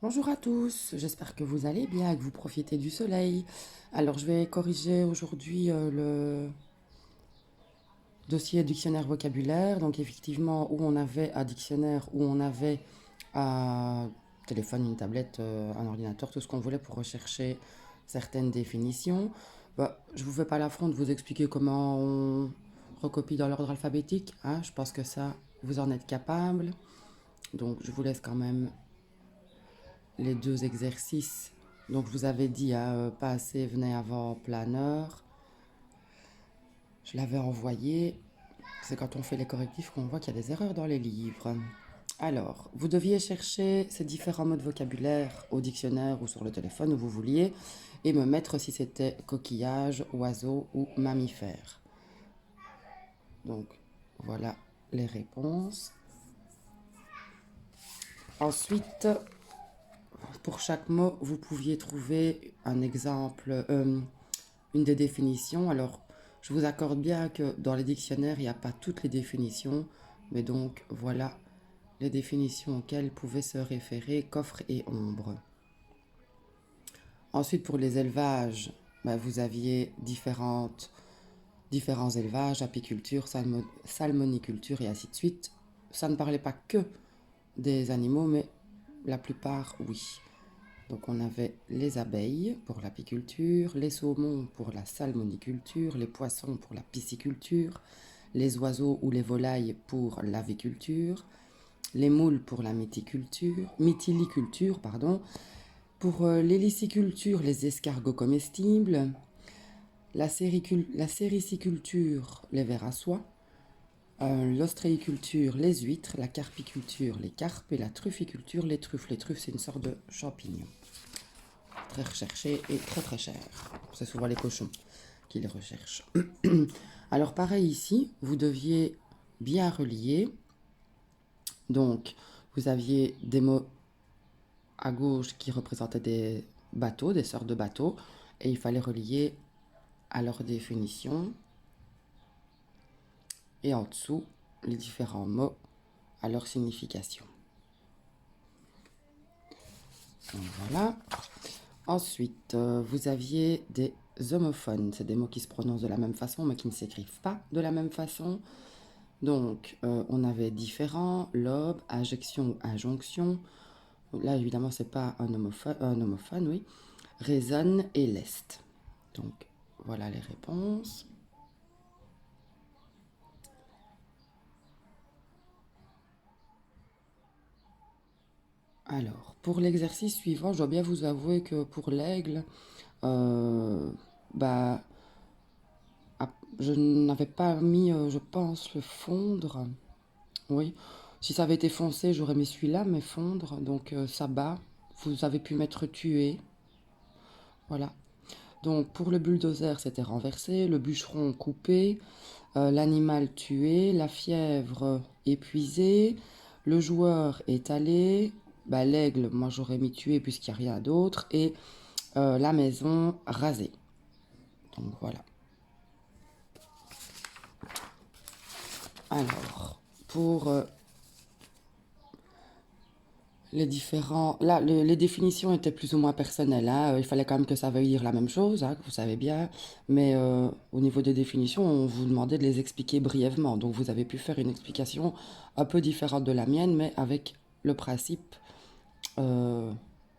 Bonjour à tous, j'espère que vous allez bien et que vous profitez du soleil. Alors, je vais corriger aujourd'hui le dossier dictionnaire vocabulaire. Donc, effectivement, où on avait un dictionnaire, où on avait un téléphone, une tablette, un ordinateur, tout ce qu'on voulait pour rechercher certaines définitions. Je ne vous fais pas l'affront de vous expliquer comment on recopie dans l'ordre alphabétique, hein. Je pense que ça, vous en êtes capable. Donc, je vous laisse quand même les deux exercices. Donc, je vous avais dit, pas assez venait avant planeur. Je l'avais envoyé. C'est quand on fait les correctifs qu'on voit qu'il y a des erreurs dans les livres. Alors, vous deviez chercher ces différents mots de vocabulaire au dictionnaire ou sur le téléphone où vous vouliez et me mettre si c'était coquillage, oiseau ou mammifère. Donc, voilà les réponses. Ensuite, pour chaque mot, vous pouviez trouver un exemple, une des définitions. Alors, je vous accorde bien que dans les dictionnaires, il n'y a pas toutes les définitions, mais donc voilà les définitions auxquelles pouvaient se référer coffre et ombre. Ensuite, pour les élevages, vous aviez différents élevages, apiculture, salmoniculture et ainsi de suite. Ça ne parlait pas que des animaux, mais la plupart, oui. Donc on avait les abeilles pour l'apiculture, les saumons pour la salmoniculture, les poissons pour la pisciculture, les oiseaux ou les volailles pour l'aviculture, les moules pour la mytiliculture, pour l'héliciculture, les escargots comestibles, la sériciculture, les vers à soie, l'ostréiculture, les huîtres, la carpiculture, les carpes et la trufficulture, les truffes. Les truffes, c'est une sorte de champignon. Très recherché et très très cher. C'est souvent les cochons qui les recherchent. Alors pareil ici, vous deviez bien relier. Donc, vous aviez des mots à gauche qui représentaient des bateaux, des sortes de bateaux, et il fallait relier à leur définition. Et en dessous, les différents mots à leur signification. Donc, voilà. Ensuite, vous aviez des homophones. C'est des mots qui se prononcent de la même façon, mais qui ne s'écrivent pas de la même façon. Donc, on avait différents, lobe, injection ou injonction. Là, évidemment, c'est pas un homophone, oui. Résonne et leste. Donc, voilà les réponses. Alors, pour l'exercice suivant, je dois bien vous avouer que pour l'aigle, euh, bah, je n'avais pas mis, je pense, le fondre. Oui. Si ça avait été foncé, j'aurais mis celui-là, mais fondre. Donc, ça bat. Vous avez pu mettre tuer. Voilà. Donc, pour le bulldozer, c'était renversé. Le bûcheron coupé. L'animal tué. La fièvre épuisée. Le joueur étalé. L'aigle, moi j'aurais mis tué puisqu'il n'y a rien d'autre. Et la maison rasée. Donc, voilà. Alors, pour les différents... Là, les définitions étaient plus ou moins personnelles, hein. Il fallait quand même que ça veuille dire la même chose, hein, que vous savez bien. Mais au niveau des définitions, on vous demandait de les expliquer brièvement. Donc, vous avez pu faire une explication un peu différente de la mienne, mais avec le principe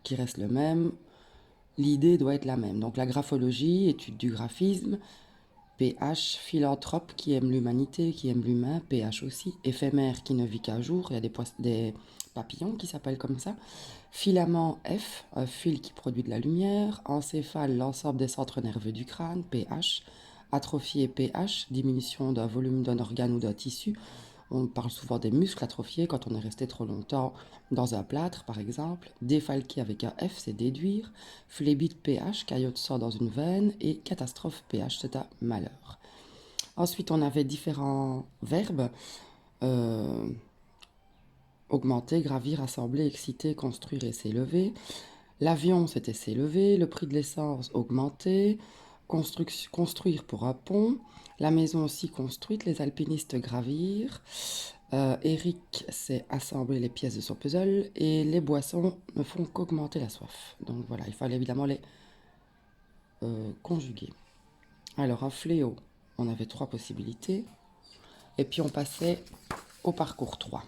qui reste le même. L'idée doit être la même. Donc, la graphologie, étude du graphisme. PH, philanthrope qui aime l'humanité, qui aime l'humain, PH aussi, éphémère qui ne vit qu'un jour, il y a des papillons qui s'appellent comme ça, filament F, un fil qui produit de la lumière, encéphale, l'ensemble des centres nerveux du crâne, PH, atrophié PH, diminution d'un volume d'un organe ou d'un tissu, on parle souvent des muscles atrophiés quand on est resté trop longtemps dans un plâtre, par exemple. Défalqué avec un F, c'est déduire. Phlébite PH, caillot de sang dans une veine. Et catastrophe PH, c'est un malheur. Ensuite, on avait différents verbes. Euh, augmenter, gravir, assembler, exciter, construire et s'élever. L'avion, c'était s'élever. Le prix de l'essence, augmenter. Construire pour un pont. La maison aussi construite, les alpinistes gravir. Eric sait assembler les pièces de son puzzle et les boissons ne font qu'augmenter la soif. Donc voilà, il fallait évidemment les conjuguer. Alors un fléau, on avait 3 possibilités. Et puis on passait au parcours 3.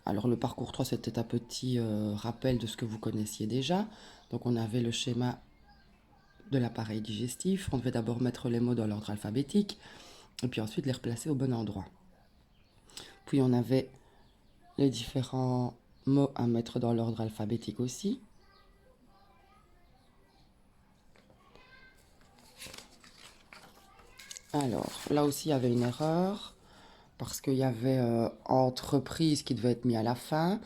Alors le parcours 3, c'était un petit rappel de ce que vous connaissiez déjà. Donc on avait le schéma de l'appareil digestif. On devait d'abord mettre les mots dans l'ordre alphabétique et puis ensuite les replacer au bon endroit. Puis on avait les différents mots à mettre dans l'ordre alphabétique aussi. Alors là aussi il y avait une erreur parce qu'il y avait entreprise qui devait être mis à la fin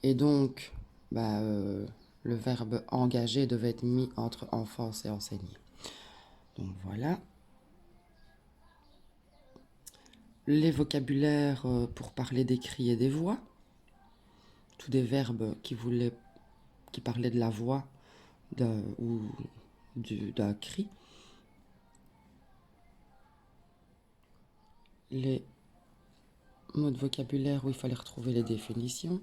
et donc le verbe engager devait être mis entre enfance et enseigner. Donc voilà. Les vocabulaires pour parler des cris et des voix. Tous des verbes qui parlaient de la voix ou d'un cri. Les mots de vocabulaire où il fallait retrouver les définitions.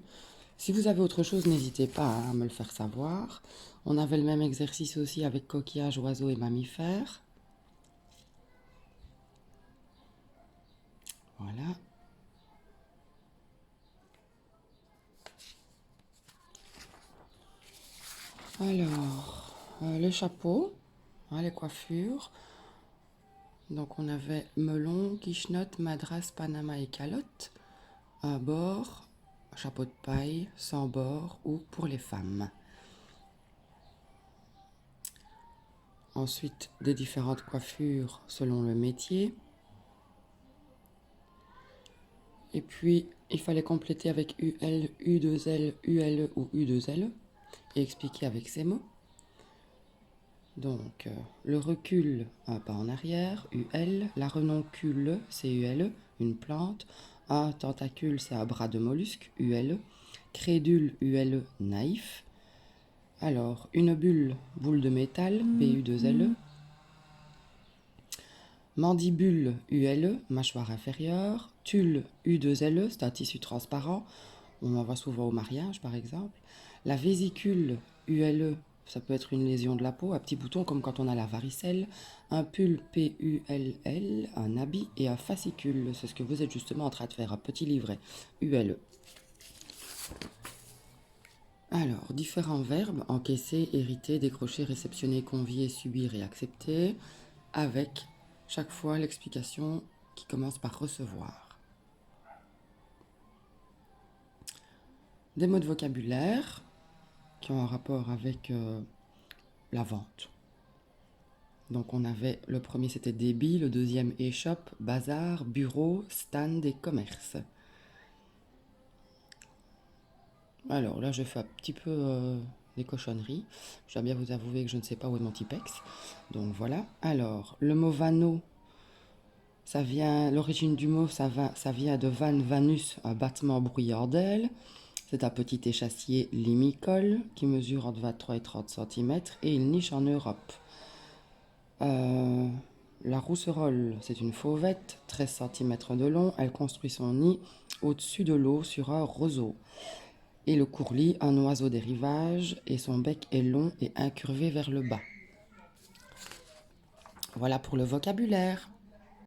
Si vous avez autre chose, n'hésitez pas à me le faire savoir. On avait le même exercice aussi avec coquillages, oiseaux et mammifères. Voilà. Alors, le chapeau, hein, les coiffures. Donc on avait melon, quichenotte, madras, panama et calotte. À bord, chapeau de paille, sans bord ou pour les femmes. Ensuite, des différentes coiffures selon le métier. Et puis, il fallait compléter avec UL, U2L, ULE ou U2L et expliquer avec ces mots. Donc, le recul, un pas en arrière, UL. La renoncule, c'est ULE, une plante. Un tentacule, c'est un bras de mollusque, ULE. Crédule, ULE, naïf. Alors, une bulle, boule de métal, BU2LE. Mandibule, ULE, mâchoire inférieure. Tulle, U2LE, c'est un tissu transparent. On en voit souvent au mariage, par exemple. La vésicule, ULE, ça peut être une lésion de la peau, un petit bouton comme quand on a la varicelle. Un pull, PULL, un habit. Et un fascicule, c'est ce que vous êtes justement en train de faire, un petit livret, ULE. Alors, différents verbes, encaisser, hériter, décrocher, réceptionner, convier, subir et accepter, avec chaque fois l'explication qui commence par recevoir. Des mots de vocabulaire qui ont un rapport avec la vente. Donc on avait, le premier c'était débit, le deuxième échoppe, bazar, bureau, stand et commerce. Alors là, je fais un petit peu des cochonneries. Je dois bien vous avouer que je ne sais pas où est mon Tipex. Donc voilà. Alors, le mot vanneau, l'origine du mot, ça vient de van, vanus, un battement bruyant d'ailes. C'est un petit échassier limicole qui mesure entre 23 et 30 cm et il niche en Europe. La rousserolle, c'est une fauvette, 13 cm de long. Elle construit son nid au-dessus de l'eau sur un roseau. Et le courlis, un oiseau des rivages, et son bec est long et incurvé vers le bas. Voilà pour le vocabulaire.